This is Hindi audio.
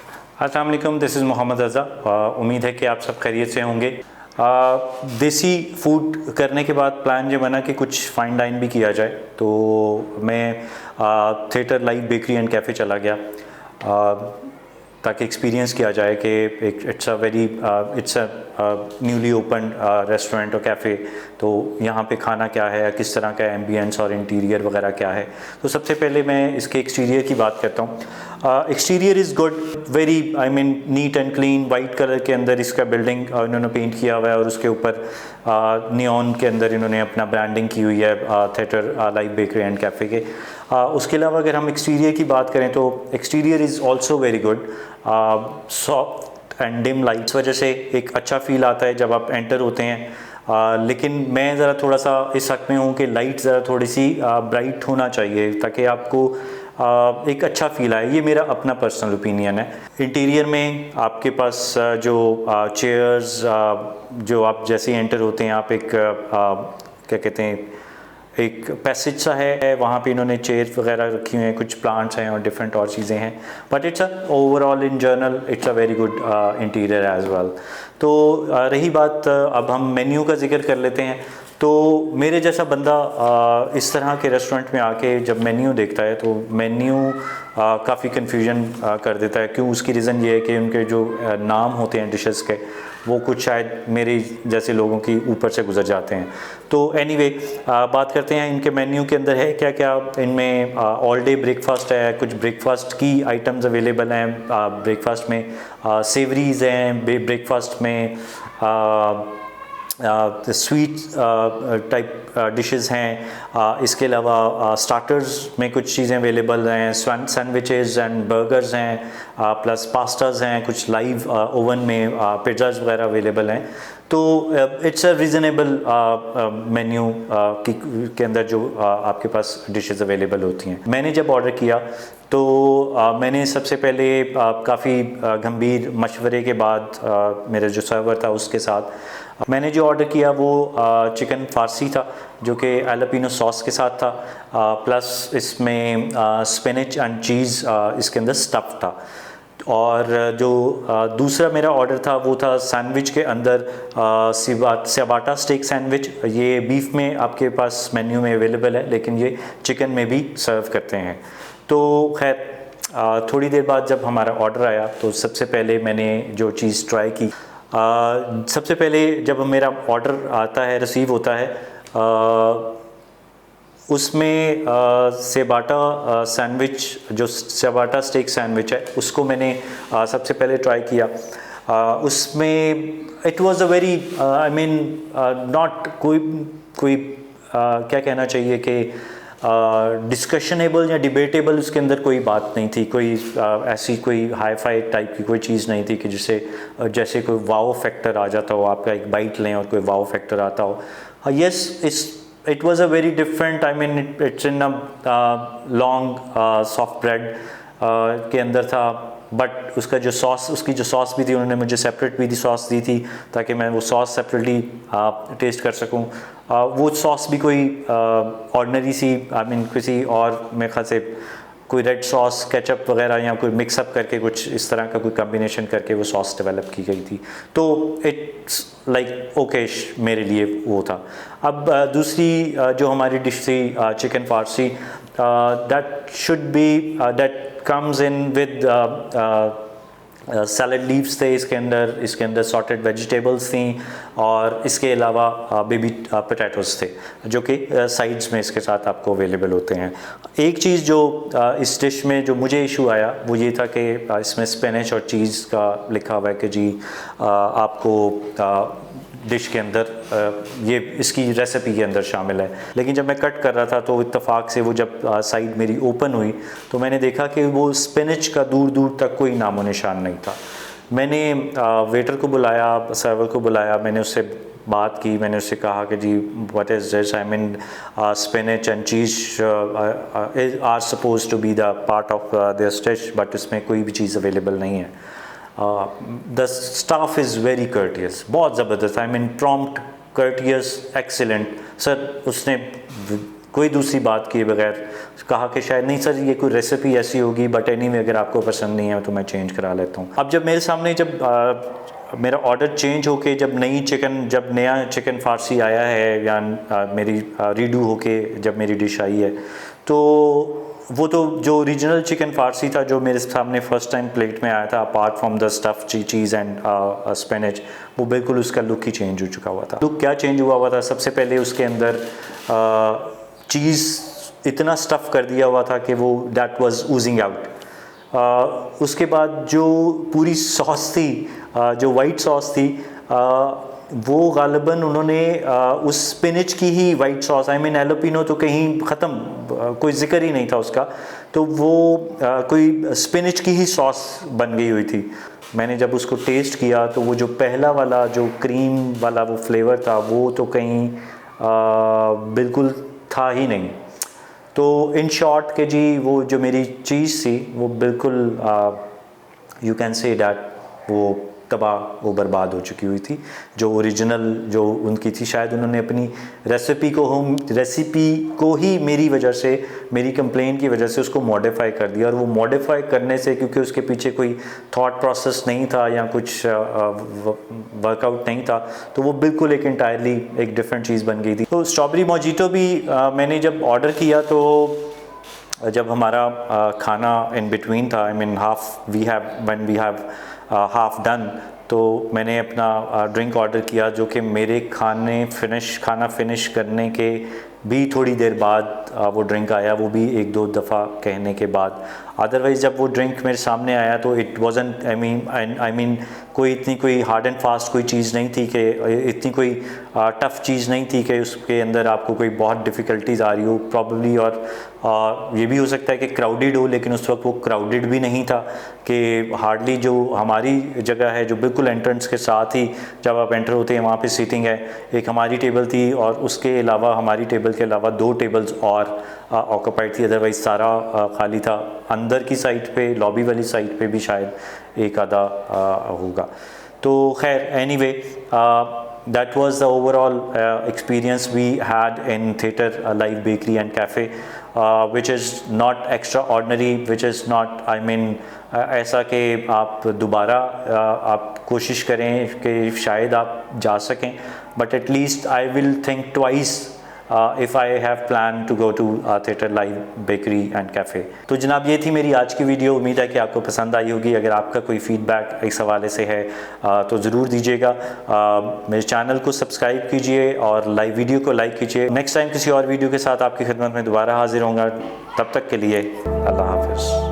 अस्सलाम वालेकुम, दिस इज़ मोहम्मद रज़ा। उम्मीद है कि आप सब खैरियत से होंगे। देसी फूड करने के बाद प्लान ये बना कि कुछ फ़ाइन डाइन भी किया जाए, तो मैं theatre live bakery and cafe चला गया ताकि एक्सपीरियंस किया जाए कि it's a newly open restaurant और कैफ़े। तो यहाँ पे खाना क्या है, किस तरह का एम्बियंस और इंटीरियर वगैरह क्या है। तो सबसे पहले मैं इसके एक्सटीरियर की बात करता हूँ। Exterior is good, very neat and clean. White colour के अंदर इसका बिल्डिंग इन्होंने पेंट किया हुआ है और उसके ऊपर नियॉन के अंदर इन्होंने अपना ब्रांडिंग की हुई है theatre live bakery and cafe के। उसके अलावा अगर हम एक्सटीरियर की बात करें तो exterior is also very good. Soft and dim lights वजह से एक अच्छा फील आता है जब आप एंटर होते हैं। लेकिन मैं ज़रा थोड़ा सा इस हक़ में हूँ कि लाइट ज़रा थोड़ी सी ब्राइट होना चाहिए ताकि आपको एक अच्छा फील आए। ये मेरा अपना पर्सनल ओपिनियन है। इंटीरियर में आपके पास जो चेयर्स, जो आप जैसे ही एंटर होते हैं आप एक क्या कहते हैं, एक पैसेज सा है, वहाँ पे इन्होंने चेयर वगैरह रखी हुई हैं, कुछ प्लांट्स हैं और डिफरेंट और चीज़ें हैं। But it's a overall in general it's a very good interior as well. तो रही बात, अब हम मेन्यू का जिक्र कर लेते हैं। तो मेरे जैसा बंदा इस तरह के रेस्टोरेंट में आके जब मेन्यू देखता है तो मेन्यू काफ़ी कन्फ्यूजन कर देता है। क्यों? उसकी रीज़न ये है कि उनके जो नाम होते हैं डिशेस के, वो कुछ शायद मेरे जैसे लोगों की ऊपर से गुजर जाते हैं। तो एनीवे बात करते हैं इनके मेन्यू के अंदर है क्या क्या। इनमें ऑल डे ब्रेकफास्ट है, कुछ ब्रेकफास्ट की आइटम्स अवेलेबल हैं। ब्रेकफास्ट में सेवरीज़ हैं, ब्रेकफास्ट में स्वीट टाइप डिशेस हैं। इसके अलावा स्टार्टर्स में कुछ चीज़ें अवेलेबल हैं, सैंडविचेस एंड बर्गर्स हैं, प्लस पास्ताज हैं, कुछ लाइव ओवन में पिज़्ज़ाज वगैरह अवेलेबल हैं। तो इट्स अ रीज़नेबल मेन्यू के अंदर जो आपके पास डिशेस अवेलेबल होती हैं। मैंने जब ऑर्डर किया तो मैंने सबसे पहले काफ़ी गंभीर मशवरे के बाद मेरा जो सर्वर था उसके साथ मैंने जो ऑर्डर किया वो चिकन फ़ारसी था, जो कि एलोपिनो सॉस के साथ था। प्लस इसमें स्पिनच एंड चीज़ इसके अंदर स्टफ़ था। और जो दूसरा मेरा ऑर्डर था वो था सैंडविच के अंदर सियाबाटा स्टेक सैंडविच। ये बीफ में आपके पास मेन्यू में अवेलेबल है, लेकिन ये चिकन में भी सर्व करते हैं। तो खैर थोड़ी देर बाद जब हमारा ऑर्डर आया तो सबसे पहले मैंने जो चीज़ ट्राई की, सबसे पहले जब मेरा ऑर्डर आता है, रिसीव होता है, उसमें सियाबाटा सैंडविच, जो सियाबाटा स्टेक सैंडविच है, उसको मैंने सबसे पहले ट्राई किया। उसमें it was a very not कोई क्या कहना चाहिए कि डिस्कशनेबल या डिबेटेबल उसके अंदर कोई बात नहीं थी। कोई ऐसी कोई हाई फाई टाइप की कोई चीज़ नहीं थी कि जिससे जैसे कोई वाओ फैक्टर आ जाता हो, आपका एक बाइट लें और कोई वाओ फैक्टर आता हो। Yes, it was a very different, it's in a long soft bread के अंदर था। बट उसका जो सॉस, उसकी जो सॉस भी थी, उन्होंने मुझे सेपरेट भी दी सॉस दी थी ताकि मैं वो सॉस सेपरेटली टेस्ट कर सकूं। वो सॉस भी कोई ऑर्डिनरी सी, किसी और मेरे ख्याल से कोई रेड सॉस केचप वगैरह या कोई मिक्सअप करके कुछ इस तरह का कोई कम्बिनेशन करके वो सॉस डेवलप की गई थी। तो इट्स लाइक ओकेश मेरे लिए वो था। अब दूसरी जो हमारी डिश थी chicken Farsi, that should be that comes in with salad leaves थे इसके अंदर सॉर्टेड वेजिटेबल्स थी और इसके अलावा बेबी पोटैटोज़ थे जो कि साइड्स में इसके साथ आपको अवेलेबल होते हैं। एक चीज़ जो इस डिश में जो मुझे इशू आया वो ये था कि इसमें स्पिनच और चीज़ का लिखा हुआ है कि जी आपको डिश के अंदर ये इसकी रेसिपी के अंदर शामिल है। लेकिन जब मैं कट कर रहा था तो इत्तेफाक से वो जब साइड मेरी ओपन हुई तो मैंने देखा कि वो स्पिनच का दूर दूर तक कोई नामो निशान नहीं था। मैंने वेटर को बुलाया, सर्वर को बुलाया, मैंने उससे बात की, मैंने उससे कहा कि जी what is this, spinach and cheese are suppose to be the part of this dish, but इसमें कोई भी चीज़ अवेलेबल नहीं है। The staff is very courteous, बहुत ज़बरदस्त, प्रॉम्प्ट, कर्टियस, एक्सीलेंट। सर उसने कोई दूसरी बात किए बगैर कहा कि शायद नहीं सर ये कोई रेसिपी ऐसी होगी, बट एनीवे अगर आपको पसंद नहीं है तो मैं चेंज करा लेता हूँ। अब जब मेरे सामने मेरा ऑर्डर चेंज होके जब नया चिकन फारसी आया है या मेरी रीडू होके जब मेरी डिश आई है, तो वो तो जो ओरिजिनल चिकन फारसी था जो मेरे सामने फ़र्स्ट टाइम प्लेट में आया था, apart from the stuff cheese and spinach, वो बिल्कुल उसका लुक ही चेंज हो चुका हुआ था। लुक क्या चेंज हुआ था, सबसे पहले उसके अंदर चीज़ इतना स्टफ़ कर दिया हुआ था कि वो दैट वाज ऊजिंग आउट। उसके बाद जो पूरी सॉस थी, जो वाइट सॉस थी, वो गालिबन उन्होंने उस स्पिनच की ही वाइट सॉस, आई मीन एलोपिनो तो कहीं ख़त्म, कोई ज़िक्र ही नहीं था उसका, तो वो कोई स्पिनच की ही सॉस बन गई हुई थी। मैंने जब उसको टेस्ट किया तो वो जो पहला वाला जो क्रीम वाला वो फ्लेवर था वो तो कहीं बिल्कुल था ही नहीं। तो इन शॉर्ट के जी वो जो मेरी चीज़ थी वो बिल्कुल यू कैन से डैट वो तबाह वो बर्बाद हो चुकी हुई थी। जो ओरिजिनल जो उनकी थी, शायद उन्होंने अपनी रेसिपी को ही मेरी वजह से, मेरी कंप्लेन की वजह से उसको मॉडिफाई कर दिया, और वो मॉडिफाई करने से क्योंकि उसके पीछे कोई थॉट प्रोसेस नहीं था या कुछ वर्कआउट नहीं था, तो वो बिल्कुल एक इंटायरली एक डिफरेंट चीज़ बन गई थी। तो स्ट्रॉबेरी मोजिटो भी मैंने जब ऑर्डर किया तो जब हमारा खाना इन बिटवीन था, I mean when we have half done, तो मैंने अपना ड्रिंक ऑर्डर किया जो कि मेरे खाना फिनिश करने के भी थोड़ी देर बाद वो ड्रिंक आया, वो भी 1-2 दफ़ा कहने के बाद। अदरवाइज़ जब वो ड्रिंक मेरे सामने आया तो इट वाजंट आई मीन कोई हार्ड एंड फास्ट कोई चीज़ नहीं थी, कि इतनी कोई टफ़ चीज़ नहीं थी कि उसके अंदर आपको कोई बहुत डिफ़िकल्टीज आ रही हो प्रॉब्ली, और ये भी हो सकता है कि क्राउडेड हो, लेकिन उस वक्त वो क्राउडेड भी नहीं था, कि हार्डली जो हमारी जगह है जो बिल्कुल एंट्रेंस के साथ ही जब आप एंटर होते हैं वहाँ पे सीटिंग है, एक हमारी टेबल थी और उसके अलावा हमारी टेबल के अलावा 2 टेबल्स और ऑक्यूपाइड थी, अदरवाइज़ सारा खाली था। अंदर की साइड पे, लॉबी वाली साइड पे भी शायद एक आधा होगा। तो खैर anyway that was the overall experience we had in Theatre Live Bakery and Cafe, which is not extraordinary, which is not, I mean, ऐसा कि आप दोबारा आप कोशिश करें कि शायद आप जा सकें, but at least I will think twice if I have planned to go to Theatre Live Bakery and Cafe। तो जनाब ये थी मेरी आज की वीडियो, उम्मीद है कि आपको पसंद आई होगी। अगर आपका कोई फीडबैक इस हवाले से है तो ज़रूर दीजिएगा। मेरे चैनल को सब्सक्राइब कीजिए और लाइव वीडियो को लाइक कीजिए। नेक्स्ट टाइम किसी और वीडियो के साथ आपकी खिदमत में दोबारा हाजिर होऊंगा, तब तक के लिए अल्लाह हाफ़िज़।